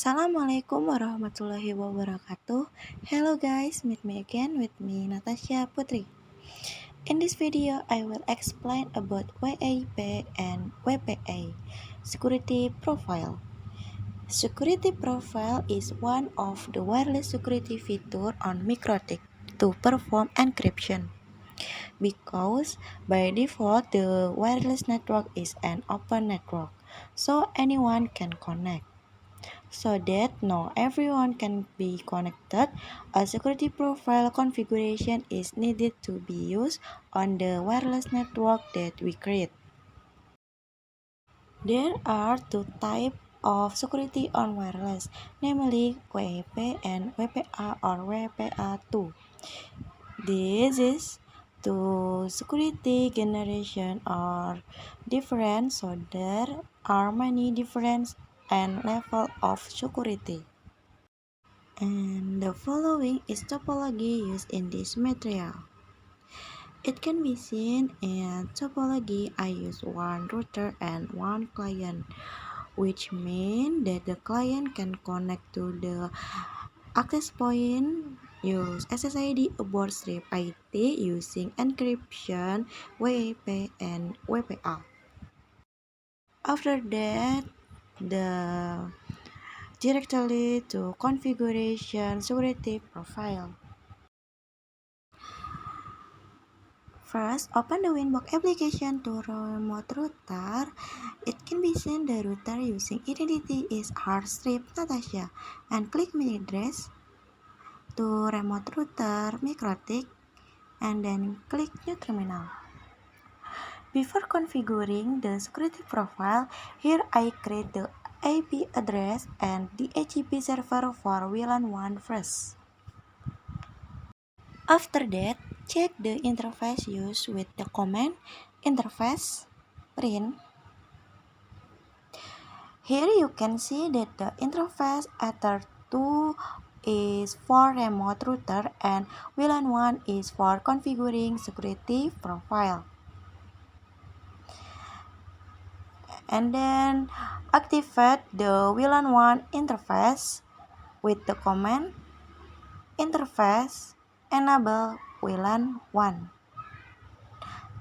Assalamualaikum warahmatullahi wabarakatuh. Hello guys, meet me again with me Natasha Putri. In this video, I will explain about WAP and WPA, Security Profile. Security Profile is one of the wireless security feature on MikroTik to perform encryption. Because by default, the wireless network is an open network, so anyone can connect. So that not everyone can be connected, a security profile configuration is needed to be used on the wireless network that we create. There are two types of security on wireless, namely WAP and WPA or WPA2. This is two security generation are different, so there are many different and level of security. And the following is topology used in this material. It can be seen in topology I use one router and one client, which means that the client can connect to the access point, use SSID about strip IT using encryption, WAP and WPA. After that, the directly to configuration security profile. First, open the Winbox application to remote router. It can be seen the router using identity is rstrip Natasha and click my address to remote router MikroTik and then click new terminal. Before configuring the security profile, here I create the IP address and the DHCP server for VLAN 1 first. After that, check the interface used with the command interface print. Here you can see that the interface Ether2 is for remote router and VLAN 1 is for configuring security profile. And then activate the VLAN 1 interface with the command interface enable VLAN 1.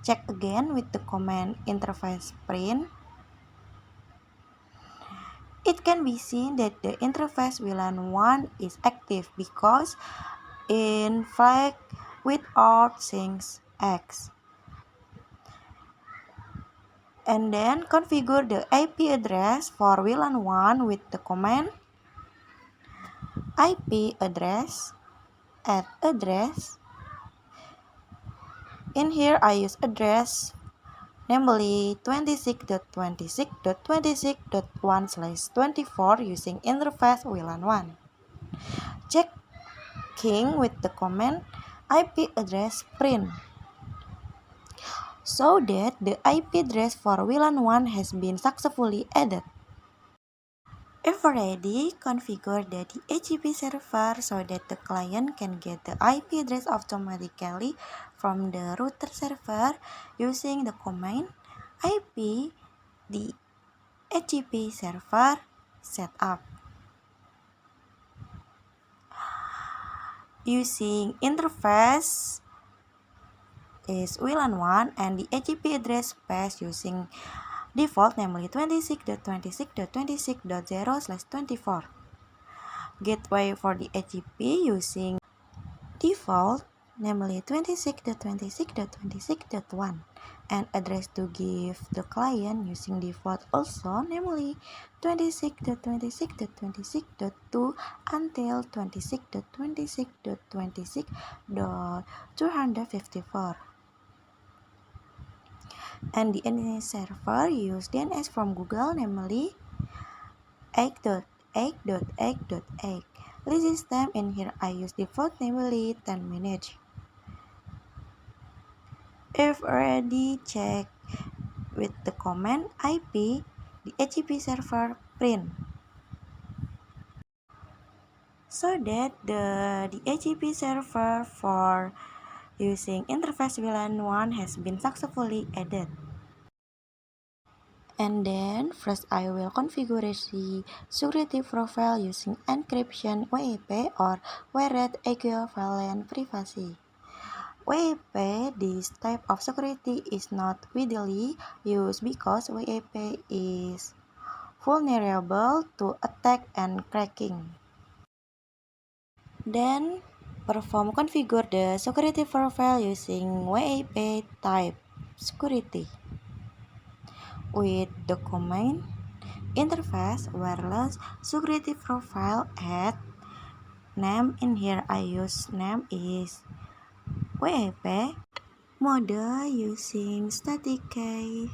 Check again with the command interface print. It can be seen that the interface VLAN 1 is active because in flag without sinks X. And then configure the IP address for VLAN 1 with the command IP address add address. In here I use address namely 26.26.26.1/24 using interface VLAN 1. Checking with the command IP address print so that the IP address for VLAN 1 has been successfully added. If ready, configure the DHCP server so that the client can get the IP address automatically from the router server using the command IP DHCP server setup. Using interface is VLAN 1 and the DHCP address space using default namely 26.26.26.0/24. Gateway for the DHCP using default namely 26.26.26.1 and address to give the client using default also namely 26.26.26.2 until 26.26.26.254. And the DNS server use DNS from Google namely 8.8.8.8. Release time in here I use default namely 10 minutes. If ready, check with the command IP DHCP server print so that the DHCP server for using interface VLAN 1 has been successfully added. And then first I will configure the security profile using encryption WEP or Wired Equivalent Privacy. WEP, this type of security is not widely used because WEP is vulnerable to attack and cracking. Then configure the security profile using WEP type security with the command interface wireless security profile add name. In here I use name is WEP mode using static key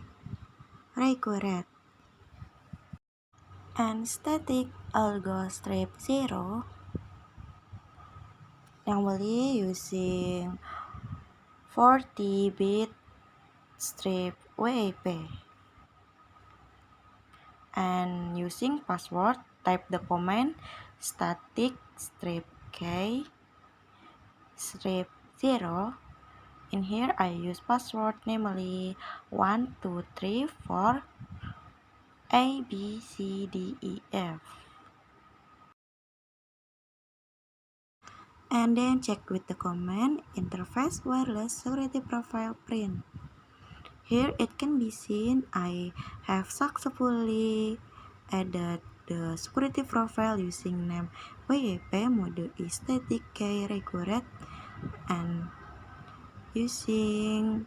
required and static algo strip 0 normally using 40-bit strip WEP and using password type the command static strip k strip 0. In here I use password namely 1234 A B C D E F and then check with the command interface wireless security profile print. Here it can be seen I have successfully added the security profile using name WEP mode is static key required and using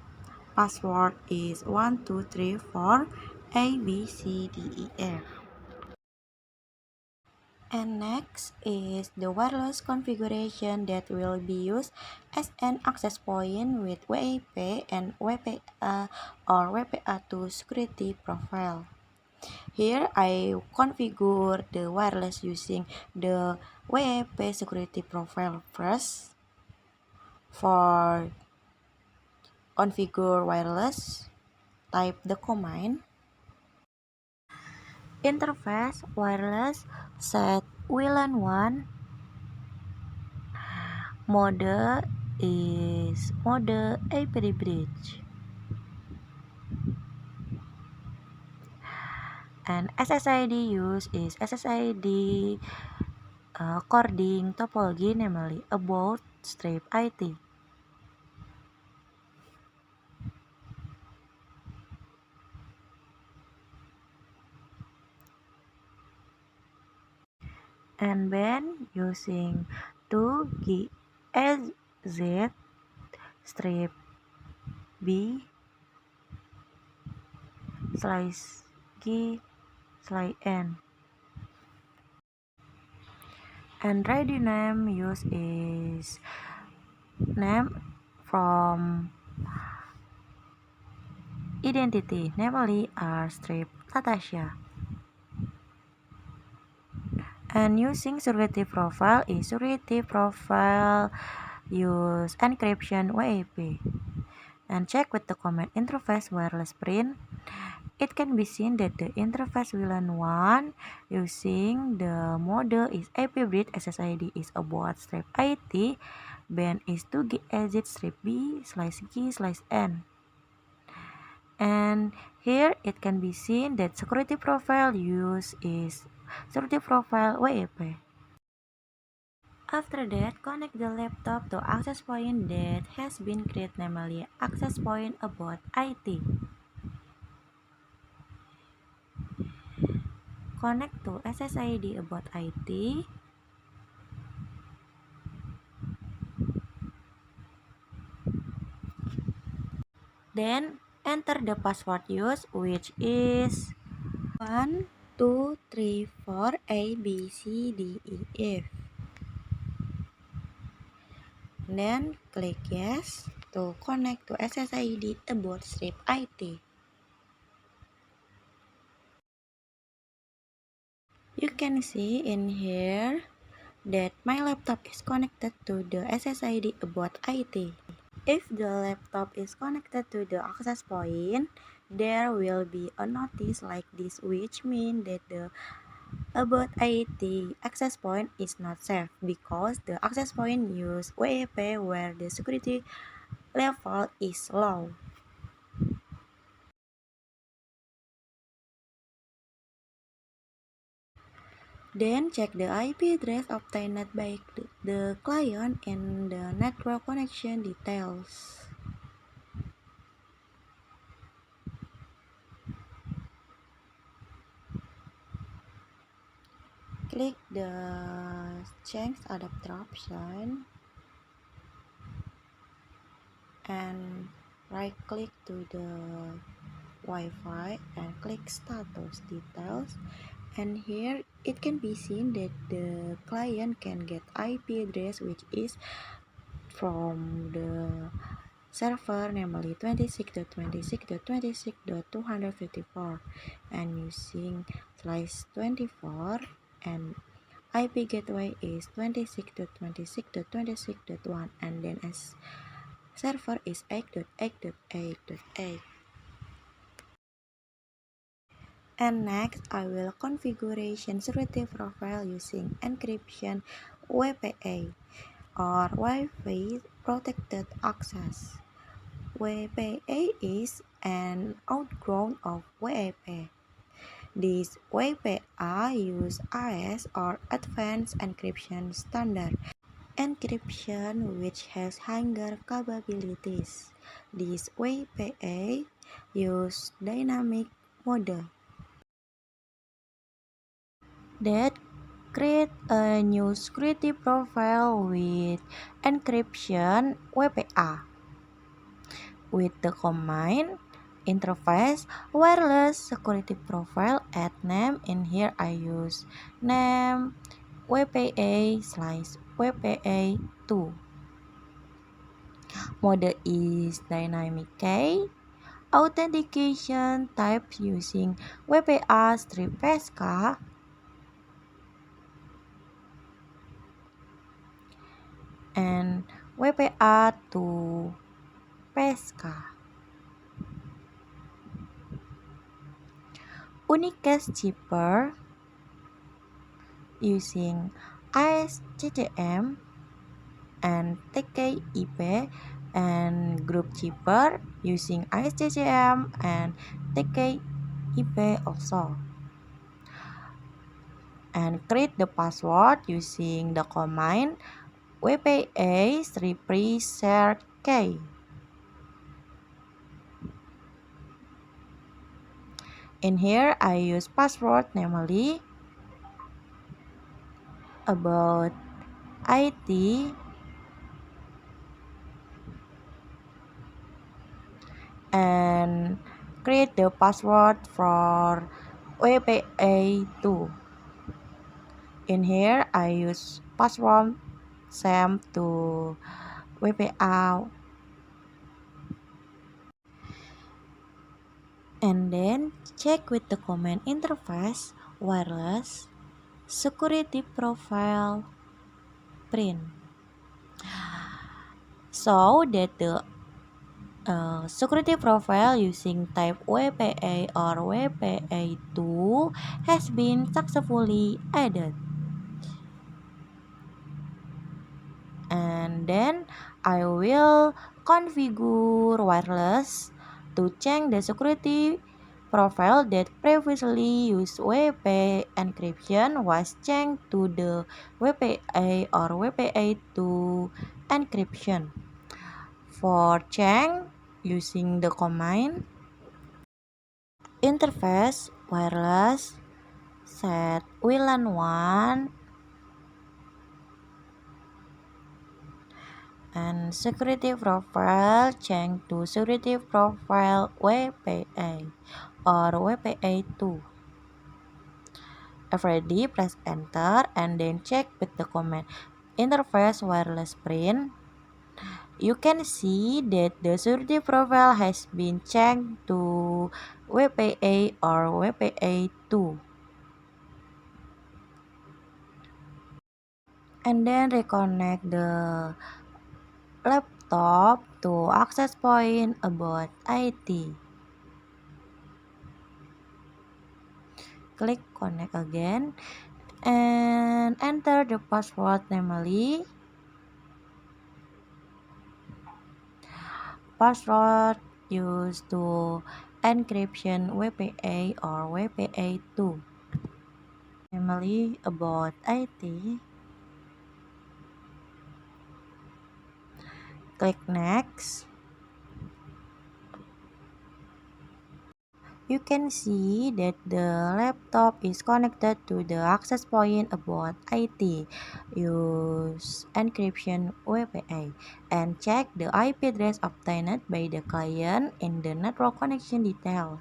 password is 1234 A B C D E F. And next is the wireless configuration that will be used as an access point with WEP and WPA or WPA2 security profile. Here I configure the wireless using the WEP security profile first. For configure wireless, type the command interface wireless set WLAN 1 mode is mode APD bridge and SSID use is SSID coding topology namely about strip IT. And then using 2GHz strip B slice G slice N and radio name use is name from identity namely R strip Natasha. And using security profile is security profile use encryption WEP and check with the command interface wireless print. It can be seen that the interface WLAN 1 using the model is AP bridge SSID is about strip IT, band is 2GHz strip B slice G slice N. And here it can be seen that security profile use is security profile WEP. After that, connect the laptop to access point that has been created, namely access point about IT. Connect to SSID about IT. Then enter the password used, which is 1234 A B C D E F. Then click yes to connect to SSID about strip IT. You can see in here that my laptop is connected to the SSID about IT. If the laptop is connected to the access point, there will be a notice like this, which means that the about IT access point is not safe because the access point use WEP where the security level is low. Then check the IP address obtained by the client and the network connection details. Click the change adapter option and right click to the Wi-Fi and click status details, and here it can be seen that the client can get IP address which is from the server, namely 26.26.26.254, and using /24, and IP gateway is 26.26.26.1, and then as server is 8.8.8.8. And next, I will configuration security profile using encryption WPA or Wi-Fi protected access. WPA is an outgrowth of WAP. This WPA use AES or Advanced Encryption Standard encryption which has higher capabilities. This WPA use dynamic mode that create a new security profile with encryption WPA with the command interface wireless security profile add name. In here I use name WPA/WPA2. Mode is dynamic key. Authentication type using WPA-PSK and WPA2 PSK. Unique zipper using ASCCM and TKIP, and group zipper using ASCCM and TKIP also. And create the password using the command WPA3PShareKey. In here I use password namely about IT and create the password for WPA2. In here I use password same to WPA, and then check with the command interface wireless security profile print, so that the security profile using type WPA or WPA2 has been successfully added. And then I will configure wireless to change the security profile that previously used WP encryption was changed to the WPA or WPA2 encryption. For change, using the command interface wireless set WLAN 1 and security profile change to security profile WPA or WPA2. If ready, press enter and then check with the command interface wireless print. You can see that the security profile has been changed to WPA or WPA2. And then reconnect the laptop to access point about IT. Click connect again and enter the password, namely password used to encryption WPA or WPA2. Family about IT. Click next. You can see that the laptop is connected to the access point about IT. Use encryption WPA and check the IP address obtained by the client in the network connection details.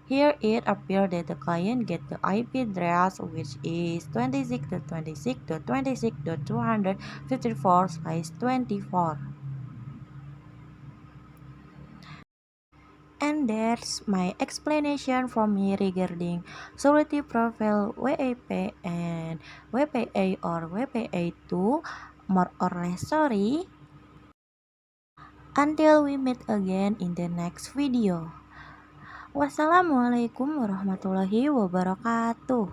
Here it appears that the client get the IP address which is 26.26.26.254/24. And that's my explanation from me regarding security profile WAP and WPA or WPA2. More or less sorry. Until we meet again in the next video. Wassalamualaikum warahmatullahi wabarakatuh.